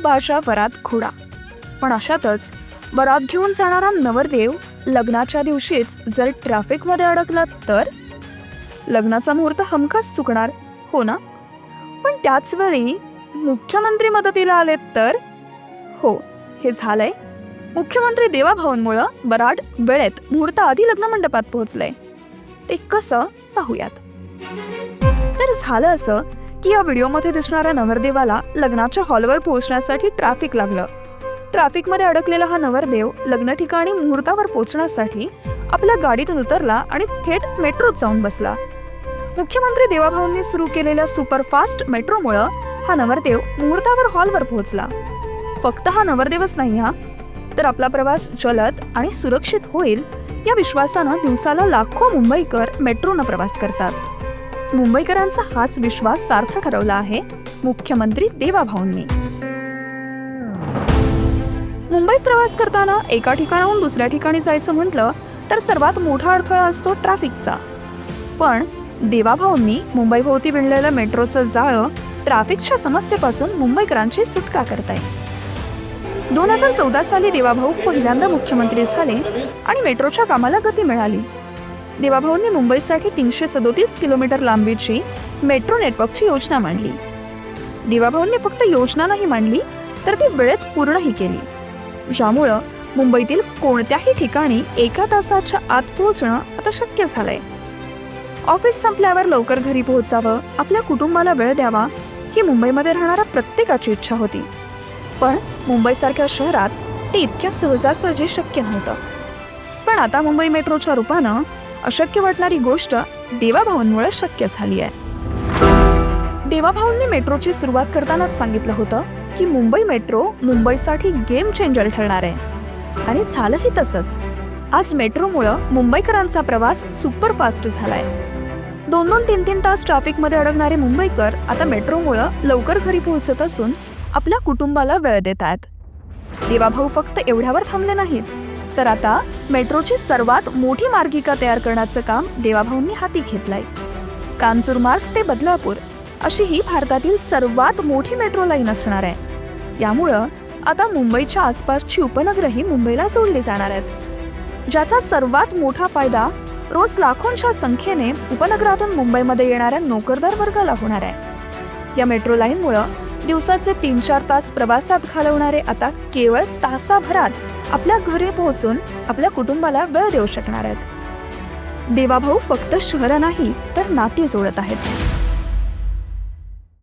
बाजा वरात घोडा. पण अशातच बरात घेऊन जाणारा नवरदेव लग्नाच्या दिवशीच जर ट्रॅफिकमध्ये अडकला तर लग्नाचा मुहूर्त हमखास चुकणार, हो ना? पण त्याच वेळी मुख्यमंत्री मदतीला आले तर हो, हे झालंय. मुख्यमंत्री देवाभाऊंमुळं बराड वेळेत मुहूर्ताआधी लग्न मंडपात पोहोचलंय. ते कसं पाहूयात. तर झालं असं की या व्हिडिओमध्ये दिसणाऱ्या नवरदेवाला लग्नाच्या हॉलवर पोहोचण्यासाठी ट्रॅफिक लागलं. ट्रॅफिकमध्ये अडकलेला हा नवरदेव लग्न ठिकाणी मुहूर्तावर पोहोचण्यासाठी आपल्या गाडीतून उतरला आणि थेट मेट्रोत जाऊन बसला. मुख्यमंत्री देवाभाऊंनी सुरू केलेल्या सुपरफास्ट मेट्रोमुळं हा नवरदेव मुहूर्तावर हॉलवर पोहोचला. फक्त हा नवरदेवच नाही तर आपला प्रवास जलद आणि सुरक्षित होईल या विश्वासानं दिवसाला लाखो मुंबईकर मेट्रोनं प्रवास करतात. मुंबईकरांचा हाच विश्वास सार्थ ठरवला आहे मुख्यमंत्री देवाभाऊंनी. मुंबईत प्रवास करताना एका ठिकाणाहून दुसऱ्या ठिकाणी जायचं म्हटलं तर सर्वात मोठा अडथळा असतो ट्रॅफिकचा. पण देवाभाऊंनी मुंबईभोवती विणलेलं मेट्रोचं जाळं ट्रॅफिकच्या समस्येपासून मुंबईकरांची सुटका करताय. 2014 साली देवाभाऊ पहिल्यांदा मुख्यमंत्री झाले आणि मेट्रोच्या कामाला गती मिळाली. देवाभाऊंनी मुंबईसाठी 337 किलोमीटर लांबीची मेट्रो नेटवर्कची योजना मांडली. देवाभाऊंनी फक्त योजना नाही मांडली तर ती वेळेत पूर्णही केली, ज्यामुळं मुंबईतील कोणत्याही ठिकाणी 1 तासाच्या आत पोहोचणं आता शक्य झालंय. ऑफिस संपल्यावर लवकर घरी पोहोचावं, आपल्या कुटुंबाला वेळ द्यावा ही मुंबईमध्ये राहणाऱ्या प्रत्येकाची इच्छा होती. पण मुंबईसारख्या शहरात ते इतक्या सहजासहजी शक्य नव्हतं. पण आता मुंबई मेट्रोच्या रूपानं अशक्य वाटणारी गोष्ट देवाभाऊंमुळे शक्य झाली आहे. देवाभाऊंनी मेट्रोची सुरुवात करतानाच सांगितलं होतं की मुंबई मेट्रो मुंबईसाठी गेम चेंजर ठरणार आहे आणि झालंही तसंच. आज मेट्रोमुळं मुंबईकरांचा प्रवास सुपरफास्ट झालाय. 2-3 तास ट्रॅफिकमध्ये अडकणारे मुंबईकर आता मेट्रोमुळं लवकर घरी पोहोचत असून आपल्या कुटुंबाला वेळ देत आहेत. देवाभाऊ फक्त एवढ्यावर थांबले नाहीत तर आता मेट्रोची सर्वात मोठी मार्गिका तयार करण्याचं काम देवाभाऊंनी हाती घेतलंय. कांजूर मार्ग ते बदलापूर अशी ही भारतातील सर्वात मोठी मेट्रो लाईन असणार आहे. यामुळं आता मुंबईच्या आसपासची उपनगरही मुंबईला जोडली जाणार आहेत, ज्याचा सर्वात मोठा फायदा रोज लाखोंच्या संख्येने उपनगरातून मुंबईमध्ये येणाऱ्या नोकरदार वर्गाला होणार आहे. या मेट्रो लाईनमुळं दिवसाचे 3-4 तास प्रवासात घालवणारे आता केवळ तासाभरात आपल्या घरी पोहोचून आपल्या कुटुंबाला वेळ देऊ शकणार आहेत. देवाभाऊ फक्त शहरं नाही तर नाती जोडत आहेत.